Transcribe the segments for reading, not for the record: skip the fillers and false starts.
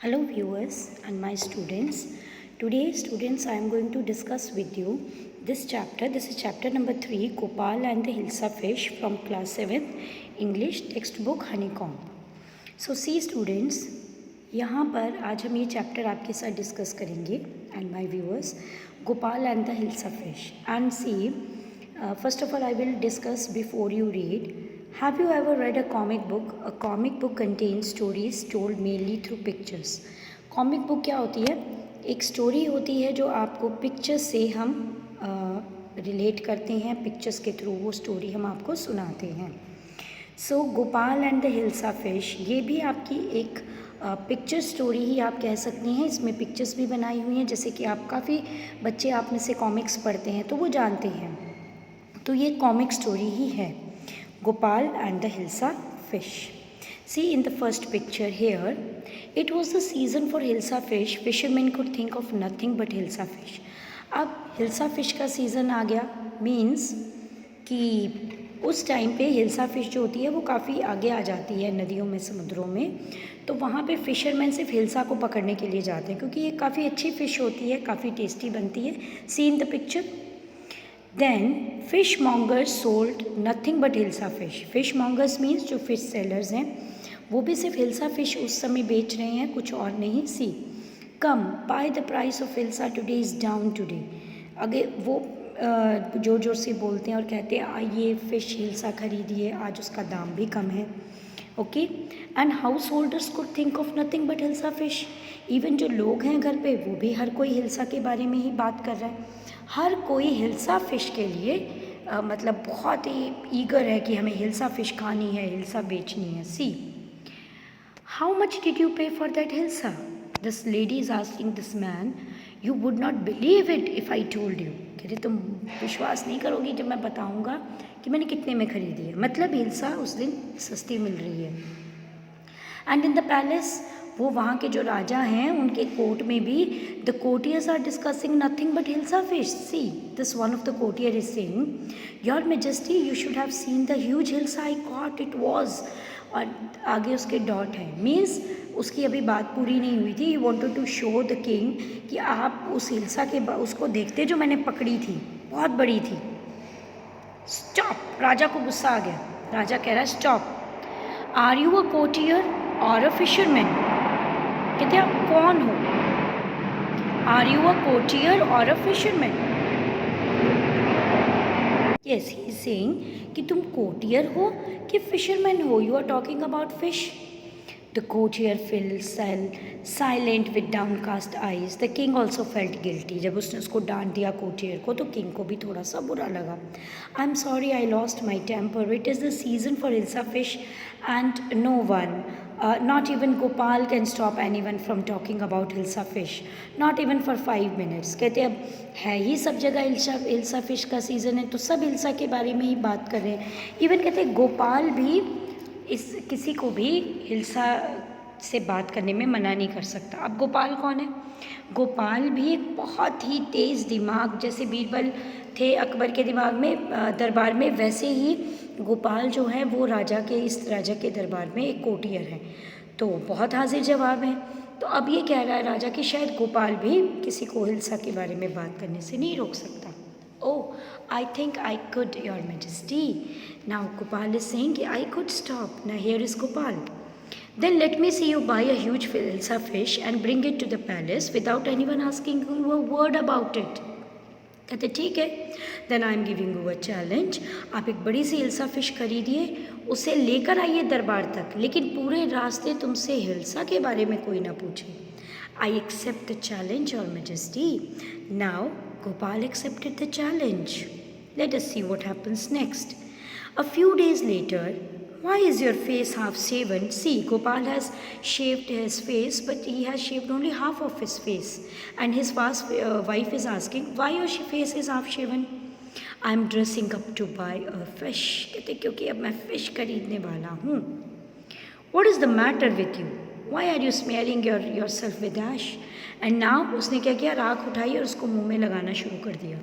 Hello viewers and my students. Today students I am going to discuss with you this chapter. This is chapter number 3, Gopal and the Hilsa fish from class 7th English textbook Honeycomb. So see students, यहाँ पर आज हम ये chapter आपके साथ discuss करेंगे and my viewers, Gopal and the hilsa fish. And see first of all I will discuss before you read. Have you ever read a comic book? A comic book contains stories told mainly through pictures. Comic book क्या होती है? एक story होती है जो आपको pictures से हम रिलेट करते हैं, पिक्चर्स के थ्रू वो स्टोरी हम आपको सुनाते हैं. So Gopal and the hilsa fish, ये भी आपकी एक पिक्चर स्टोरी ही आप कह सकती हैं. इसमें पिक्चर्स भी बनाई हुई हैं, जैसे कि आप काफ़ी बच्चे आप में से कॉमिक्स पढ़ते हैं तो वो जानते हैं. तो ये कॉमिक स्टोरी ही है, Gopal and the Hilsa fish. See in the first picture here, it was the season for Hilsa fish. Fishermen could think of nothing but Hilsa fish. अब Hilsa fish का सीज़न आ गया, means कि उस time पे hilsa fish जो होती है वो काफ़ी आगे आ जाती है नदियों में, समुद्रों में. तो वहाँ पे फिशरमैन सिर्फ हिल्सा को पकड़ने के लिए जाते हैं क्योंकि ये काफ़ी अच्छी फ़िश होती है, काफ़ी टेस्टी बनती है. See in the picture. Then fishmongers sold nothing but hilsa fish. Fishmongers means जो fish sellers हैं वो भी सिर्फ हिल्सा फिश उस समय बेच रहे हैं, कुछ और नहीं. सी कम buy the price of hilsa today is down today. अगर वो जोर जोर से बोलते हैं और कहते हैं आइए फ़िश हिल्सा खरीदिए, आज उसका दाम भी कम है. Okay. And house holders could think of nothing but hilsa fish. Even जो लोग हैं घर पे वो भी हर कोई हिल्सा के बारे में ही बात कर रहा है. हर कोई हिल्सा फ़िश के लिए मतलब बहुत ही ईगर है कि हमें हिल्सा फ़िश खानी है, हिल्सा बेचनी है. See how much did you pay for that hilsa? This lady is asking this man. You would not believe it if I told you. कहते तुम विश्वास नहीं करोगी जब मैं बताऊँगा कि मैंने कितने में ख़रीदी है. मतलब हिल्सा उस दिन सस्ती मिल रही है. एंड इन द पैलेस, वो वहाँ के जो राजा हैं उनके कोर्ट में भी the courtiers are discussing nothing but hilsa fish. See this one of the courtier is saying your majesty you should have seen the huge hilsa I caught it was. और आगे उसके डॉट है, मीन्स उसकी अभी बात पूरी नहीं हुई थी. He wanted to show the king कि आप उस हिल्सा के उसको देखते जो मैंने पकड़ी थी, बहुत बड़ी थी. स्टॉप. राजा को गुस्सा आ गया. राजा कह रहा है stop. Are you a courtier or a fisherman? कहते आप कौन हो? Are you a courtier or a fisherman? Yes, he is saying कि तुम कोर्टियर हो कि फिशरमैन हो. You are talking about fish. The courtier fell silent with downcast eyes. The king also felt guilty. जब उसने उसको डांट दिया कोर्टियर को तो किंग को भी थोड़ा सा बुरा लगा. I am sorry I lost my temper. It is the season for hilsa fish and no one, not even Gopal can stop anyone from talking about hilsa fish, not even for 5 minutes. कहते अब है ही सब जगह हिल्सा फिश का season है तो सब हिल्सा के बारे में ही बात कर रहे हैं. इवन कहते गोपाल भी इस किसी को भी हिल्सा से बात करने में मना नहीं कर सकता. अब गोपाल कौन है? गोपाल भी एक बहुत ही तेज़ दिमाग, जैसे बीरबल थे अकबर के दिमाग में दरबार में, वैसे ही गोपाल जो है वो इस राजा के दरबार में एक कोर्टियर है. तो बहुत हाजिर जवाब है. तो अब ये कह रहा है राजा कि शायद गोपाल भी किसी को हिल्सा के बारे में बात करने से नहीं रोक सकता. Oh, I think I could, Your Majesty. Now Gopal is saying I could stop. Now here is Gopal. Then let me see you buy a huge hilsa fish and bring it to the palace without anyone asking you a word about it. कहते ठीक है. Then I am giving you a challenge. आप एक बड़ी सी hilsa fish खरीदिए, उसे लेकर आइए दरबार तक, लेकिन पूरे रास्ते तुमसे हिल्सा के बारे में कोई ना पूछे. I accept the challenge your majesty. Now Gopal accepted the challenge. Let us see what happens next. A few days later, why is your face half shaven? See, Gopal has shaved his face, but he has shaved only half of his face. And his wife is asking, why your face is half shaven? I am dressing up to buy a fish. कहते क्योंकि अब मैं fish खरीदने वाला हूँ. What is the matter with you? Why are you smearing yourself with ash? And now उसने क्या किया, राख उठाई और उसको मुंह में लगाना शुरू कर दिया.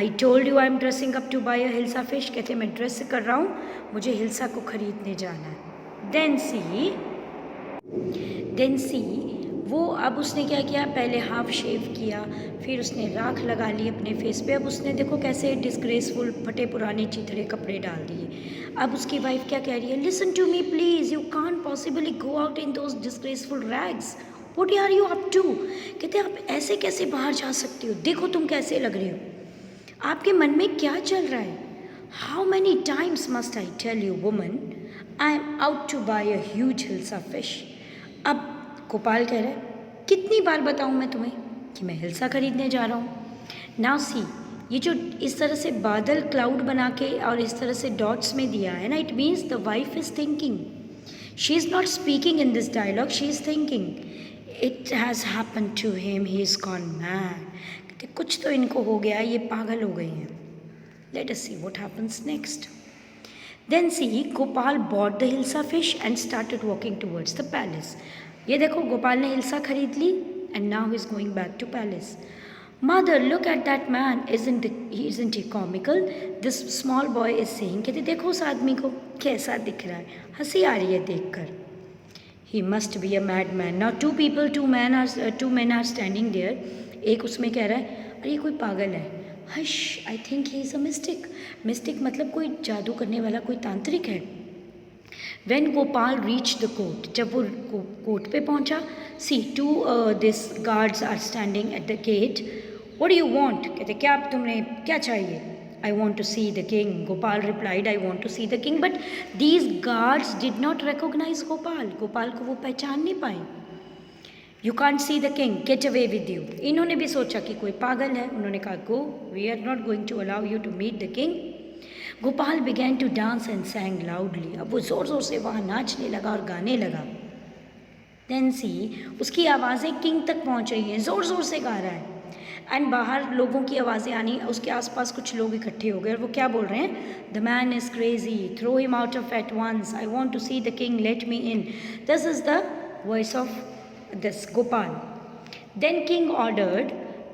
I told you I am dressing up to buy a hilsa fish. कहते मैं ड्रेस कर रहा हूँ, मुझे हिल्सा को खरीदने जाना है. Then see वो अब उसने क्या किया, पहले हाफ शेव किया, फिर उसने राख लगा ली अपने फेस पे। अब उसने देखो कैसे डिस्ग्रेसफुल फटे पुराने चिथड़े कपड़े डाल दिए। अब उसकी वाइफ क्या कह रही है, listen to me please, you can't possibly go out in those disgraceful rags, what are you up to. कहते आप ऐसे कैसे बाहर जा सकती हो, देखो तुम कैसे लग रही हो, आपके मन में क्या चल रहा है। How many times must I tell you woman, I am out to buy a huge hilsa fish. अब गोपाल कह रहा है, कितनी बार बताऊं मैं तुम्हें कि मैं हिल्सा खरीदने जा रहा हूँ। नाउ सी, ये जो इस तरह से बादल क्लाउड बना के और इस तरह से डॉट्स में दिया है ना, it means the wife is thinking, she is not speaking in this dialogue, she is thinking it has happen to him, he is gone mad. कहते कुछ तो इनको हो गया, ये पागल हो गई हैं। Let us see what happens next. Then see, Gopal bought the hilsa fish and started walking towards the palace. ये देखो गोपाल ने हिल्सा खरीद ली and now he is going back to palace. Mother, look at that man, isn't he comical? This small boy is saying, कहते देखो उस आदमी को कैसा दिख रहा है, हंसी आ रही है देखकर. He must be a madman. Now two men are standing there. एक उसमें कह रहा है, अरे ये कोई पागल है. Hush, I think he is a mystic. Mystic मतलब कोई जादू करने वाला, कोई तांत्रिक है. When Gopal reach the court, जब वो कोर्ट पे पहुंचा, see to this guards are standing at the gate. What do you want, कहते क्या तुमने क्या चाहिए. I want to see the king. Gopal replied, I want to see the king. But these guards did not recognize Gopal. Gopal को वो पहचान नहीं पाए. You can't see the king, get away with you. इन्होंने भी सोचा कि कोई पागल है. उन्होंने कहा, go, we are not going to allow you to meet the king. Gopal began to dance and sang loudly. अब वो ज़ोर ज़ोर से वहाँ नाचने लगा और गाने लगा. देन सी, उसकी आवाज़ें किंग तक पहुँच रही हैं, ज़ोर ज़ोर से गा रहा है. एंड बाहर लोगों की आवाज़ें आनी, उसके आसपास कुछ लोग इकट्ठे हो गए और वो क्या बोल रहे हैं, the man is crazy, throw him out of at once, I want to see the king, let me in. This is the voice of this Gopal. Then king ordered,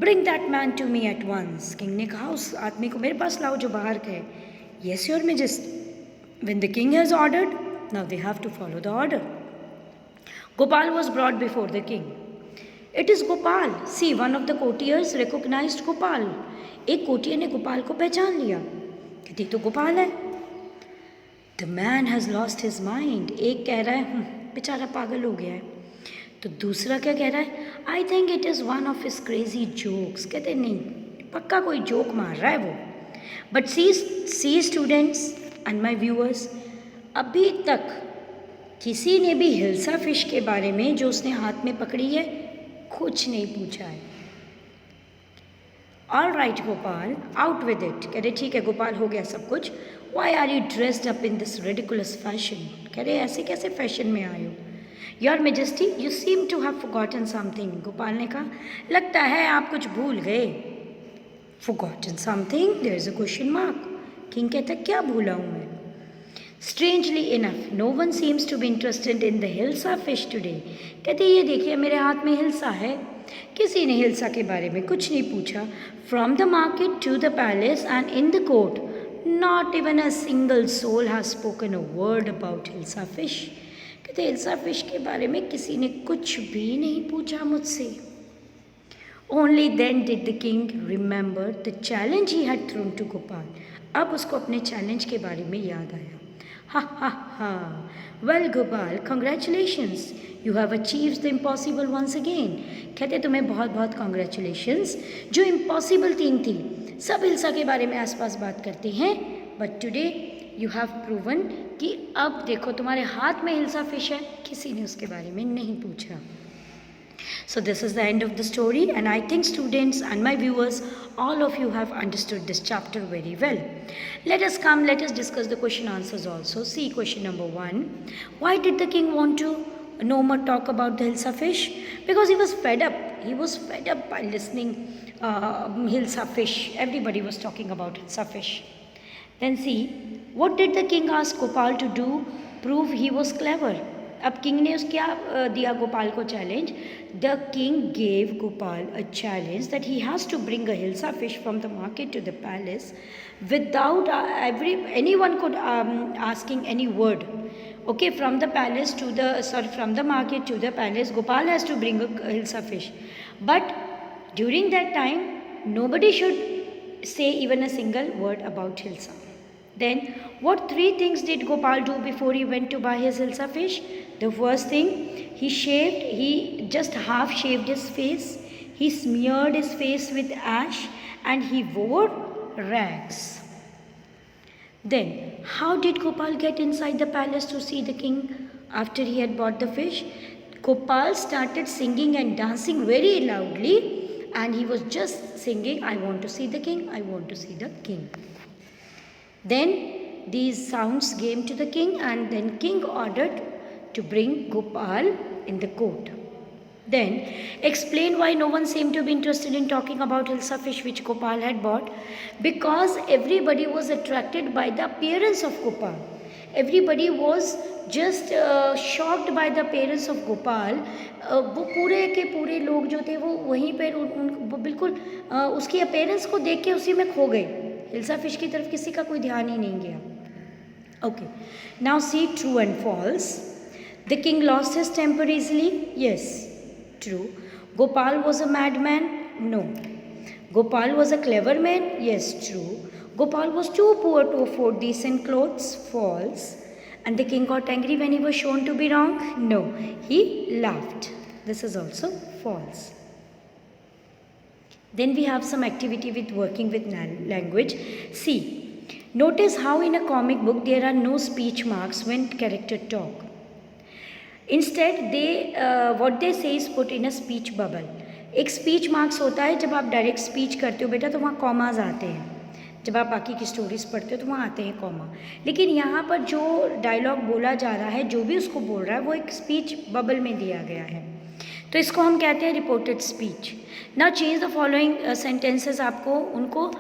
bring that man to me at once. King ने कहा उस आदमी को मेरे पास लाओ जो बाहर का है. Yes, your majesty. When the king has ordered, now they have to follow the order. Gopal was brought before the king. It is Gopal. See, one of the courtiers recognized Gopal. एक कोटियर ने गोपाल को पहचान लिया. कहती तो गोपाल है. The man has lost his mind. एक कह रहा है बेचारा पागल हो गया है. तो दूसरा क्या कह रहा है, I think it is one of his crazy jokes. कहते नहीं, पक्का कोई जोक मार रहा है वो. But see students and my viewers, अभी तक किसी ने भी हिल्सा फिश के बारे में जो उसने हाथ में पकड़ी है कुछ नहीं पूछा है. All right Gopal, out with it. कह रहे ठीक है गोपाल, हो गया सब कुछ. Why are you dressed up in this ridiculous fashion. कह रहे ऐसे कैसे फैशन में आए हो. Your majesty, you seem to have forgotten something. Gopal ने कहा लगता है आप कुछ भूल गए. Forgotten something, there is a question mark. King कहता क्या भूला हूँ मैं. Strangely enough, no one seems to be interested in the hilsa fish today. कहते ये देखिए मेरे हाथ में हिल्सा है, किसी ने हिल्सा के बारे में कुछ नहीं पूछा. From the market to the palace and in the court, not even a single soul has spoken a word about hilsa fish. कहते हिल्सा फिश के बारे में किसी ने कुछ भी नहीं पूछा मुझसे. Only then did the king remember the challenge he had thrown to Gopal. अब उसको अपने चैलेंज के बारे में याद आया. Ha ha ha, well Gopal, congratulations, you have achieved the impossible once again. कहते तुम्हें बहुत बहुत कॉन्ग्रेचुलेशंस. जो इम्पॉसिबल थिंग थी, सब हिल्सा के बारे में आसपास बात करते हैं, but today you have proven कि अब देखो तुम्हारे हाथ में हिल्सा फिश है, किसी ने उसके बारे में नहीं पूछा. So this is the end of the story, and I think students and my viewers, all of you have understood this chapter very well. Let us discuss the question answers also. See question number 1. Why did the king want to no more talk about the hilsa fish? Because he was fed up. He was fed up by listening hilsa fish. Everybody was talking about hilsa fish. Then see, what did the king ask Gopal to do? Prove he was clever. अब king ने उस क्या दिया गोपाल को challenge. The king gave Gopal a challenge that he has to bring a hilsa fish from the market to the palace without any one could asking any word. Okay, from the palace to from the market to the palace, Gopal has to bring a Hilsa fish. But during that time, nobody should say even a single word about Hilsa. Then, what three things did Gopal do before he went to buy his Hilsa fish? The first thing, he just half shaved his face, he smeared his face with ash, and he wore rags. Then, how did Gopal get inside the palace to see the king after he had bought the fish? Gopal started singing and dancing very loudly, and he was just singing, I want to see the king, I want to see the king. Then these sounds came to the king, and then king ordered to bring Gopal in the court. Then explain why no one seemed to be interested in talking about Hilsa fish which Gopal had bought. Because everybody was attracted by the appearance of Gopal. Everybody was just shocked by the appearance of Gopal. वो पूरे के पूरे लोग जो थे वो वहीं पर वो बिल्कुल उसकी अपीयरेंस को देख के उसी में खो गए. हिल्सा फिश की तरफ किसी का कोई ध्यान ही नहीं गया. Okay, now see true and false. The king lost his temper easily. Yes, true. Gopal was a madman. No. Gopal was a clever man. Yes, true. Gopal was too poor to afford decent clothes. False. And the king got angry when he was shown to be wrong. No, he laughed. This is also false. Then we have some activity with working with language. See, notice how in a comic book there are no speech marks when characters talk. Instead, what they say is put in a speech bubble. एक speech marks होता है जब आप direct speech करते हो बेटा, तो वहाँ कॉमाज आते हैं. जब आप बाकी की स्टोरीज पढ़ते हो तो वहाँ आते हैं कॉमा. लेकिन यहाँ पर जो डायलॉग बोला जा रहा है, जो भी उसको बोल रहा है, वो एक स्पीच बबल में दिया गया है. तो इसको हम कहते हैं reported speech. Now change the following sentences. आपको उनको,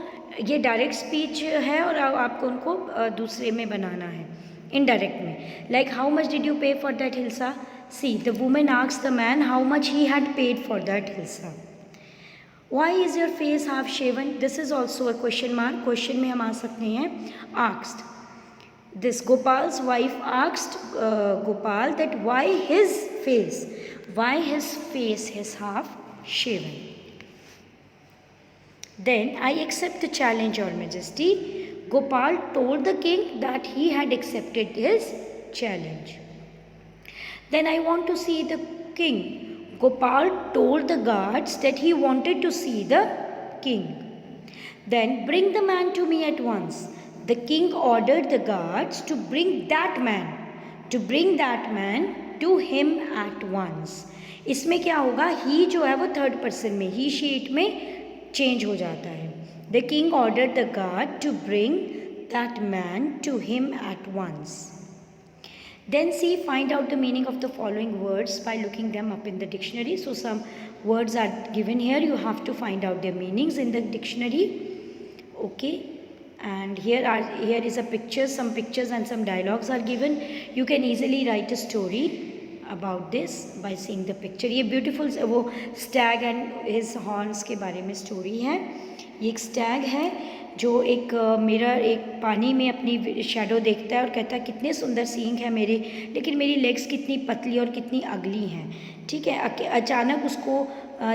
ये डायरेक्ट स्पीच है और आपको उनको दूसरे में बनाना है, इनडायरेक्ट में. Like how much did you pay for that hilsa. See, the women asked the man how much he had paid for that hilsa. Why is your face half shaven. This is also a question mark. Question में हम आ सकते हैं asked. This Gopal's wife asked Gopal that why his face is half shaven. Then, I accept the challenge, Your Majesty. Gopal told the king that he had accepted his challenge. Then I want to see the king. Gopal told the guards that he wanted to see the king. Then bring the man to me at once. The king ordered the guards to bring that man to him at once. इसमें क्या होगा, ही जो है वो third person में, ही sheet में change हो जाता है. The king ordered the guard to bring that man to him at once. Then see, find out the meaning of the following words by looking them up in the dictionary. So some words are given here. You have to find out their meanings in the dictionary. Okay. And here is a picture, some pictures and some dialogues are given. You can easily write a story about this by seeing the picture. ये beautiful वो stag and his horns के बारे में story है. ये एक stag है जो एक मिरर, एक पानी में अपनी शेडो देखता है और कहता है कितने सुंदर सींग है मेरे, लेकिन मेरी लेग्स कितनी पतली और कितनी अगली हैं. ठीक है, अचानक उसको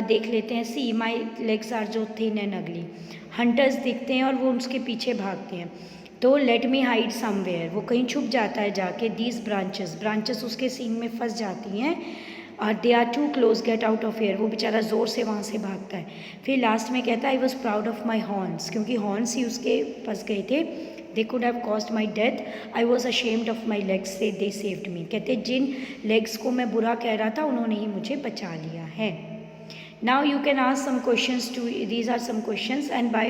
देख लेते हैं. सी माई लेग्स आर जो थिन एंड अगली. हंटर्स दिखते हैं और वो उसके पीछे भागते हैं. तो लेट मी हाइड समवेयर, वो कहीं छुप जाता है जाके. दीज ब्रांचेस उसके सींग में फंस जाती हैं. और they are too close, get out of air, वो बेचारा ज़ोर से वहाँ से भागता है. फिर लास्ट में कहता है I was proud of my horns, क्योंकि हॉर्न्स ही उसके फंस गए थे. They could have caused my death. I was ashamed of my legs, they saved me. कहते जिन लेग्स को मैं बुरा कह रहा था उन्होंने ही मुझे बचा लिया है. Now you can ask some questions to, these are some questions, and by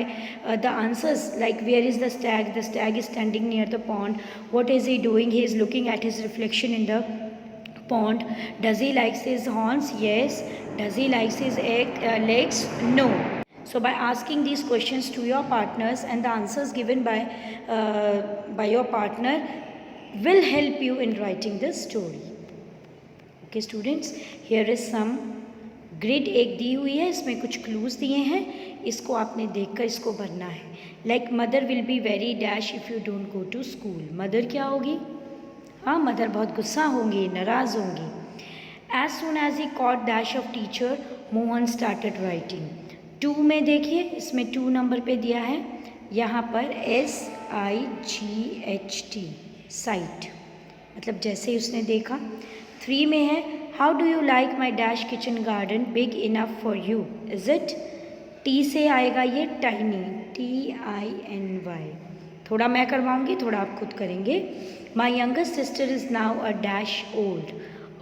the answers, like where is the stag is standing near the pond. What is he doing? He is looking at his reflection in the pond. Does he likes his horns? Yes. Does he likes his legs? No. So by asking these questions to your partners and the answers given by your partner will help you in writing this story. Okay students, here is some grid एक दी हुई है, इसमें कुछ clues दिए हैं, इसको आपने देखकर इसको भरना है. Like mother will be very dash if you don't go to school. Mother क्या होगी, हाँ, मदर बहुत गुस्सा होंगी, नाराज़ होंगी। As soon as he caught dash of teacher Mohan started writing. 2 में देखिए, इसमें 2 नंबर पे दिया है, यहाँ पर SIGHT साइट, मतलब जैसे ही उसने देखा। 3 में है, how do you like my dash kitchen garden big enough for you, is it. T से आएगा ये टाइनी, TINY। थोड़ा मैं करवाऊंगी, थोड़ा आप खुद करेंगे। My youngest sister is now a dash old,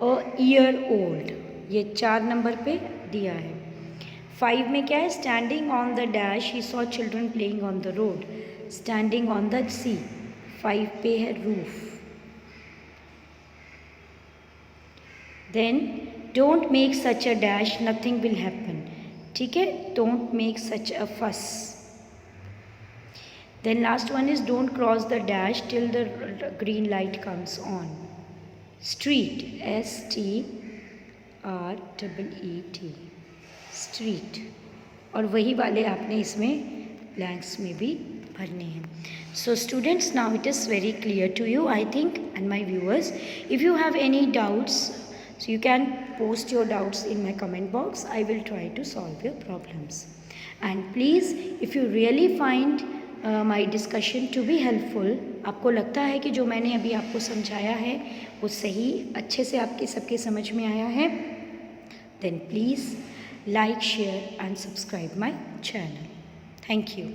a year old, ये 4 नंबर पे दिया है। 5 में क्या है, standing on the dash he saw children playing on the road, standing on the sea. 5 पे है roof. Then don't make such a dash nothing will happen, ठीक है, don't make such a fuss. Then last one is don't cross the dash till the green light comes on. Street, STREET, street. और वही वाले आपने इसमें blanks में भी भरने हैं। So students, now it is very clear to you, I think, and my viewers. If you have any doubts, so you can post your doubts in my comment box. I will try to solve your problems. And please, if you really find my discussion to be helpful, आपको लगता है कि जो मैंने अभी आपको समझाया है वो सही अच्छे से आपके सबके समझ में आया है, then please like, share and subscribe my channel. Thank you.